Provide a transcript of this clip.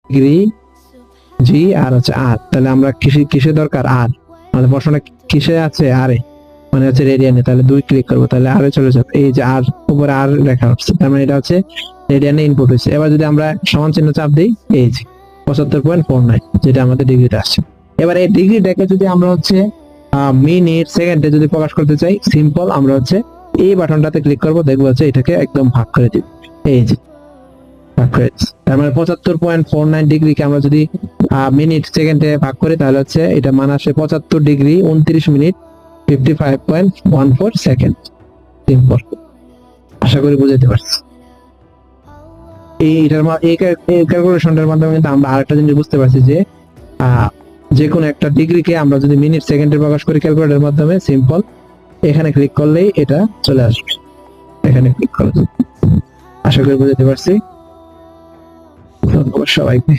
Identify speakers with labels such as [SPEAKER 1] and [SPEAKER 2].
[SPEAKER 1] Degree জি আর হচ্ছে আর, তাহলে আমরা কিসে দরকার আর, আমাদের প্রশ্নটা কিসে আছে আরে, মানে হচ্ছে রেডিয়ানে, তাহলে 2 ক্লিক করবো, তাহলে আরে চলে যাবে। এই যে আর উপরে আর লেখা হচ্ছে, তার মানে এটা হচ্ছে রেডিয়ানে ইনপুট হয়েছে। এবার যদি আমরা সমান চিহ্ন চাপ দিই, এই যে 75.49 যেটা আমাদের ডিগ্রিতে আসছে। এবার এই ডিগ্রিটাকে যদি আমরা হচ্ছে মিনিট সেকেন্ডে যদি প্রকাশ করতে চাই, সিম্পল, আমরা হচ্ছে এই বাটনটাতে ক্লিক করবো, দেখবো হচ্ছে এটাকে একদম ভাগ করে দিব, এই যে ভাগ করে দিচ্ছি। তার মানে 75.49 ডিগ্রিকে আমরা যদি মিনিট সেকেন্ডে ভাগ করি, তাহলে হচ্ছে এটা মান আসে 75 ডিগ্রি 29 মিনিট 55.14 সেকেন্ড। সিম্পল, আশা করি বুঝাতে পারছি। এই ক্যালকুলেশনটার মাধ্যমে কিন্তু আমরা আরেকটা জিনিস বুঝতে পারছি যে যে কোনো একটা ডিগ্রিকে আমরা যদি মিনিট সেকেন্ডে প্রকাশ করি ক্যালকুলেটরের মাধ্যমে, সিম্পল, এখানে ক্লিক করলেই এটা চলে আসবে, এখানে ক্লিক করলে। আশা করি বুঝাতে পারছি। ধন্যবাদ সবাইকে।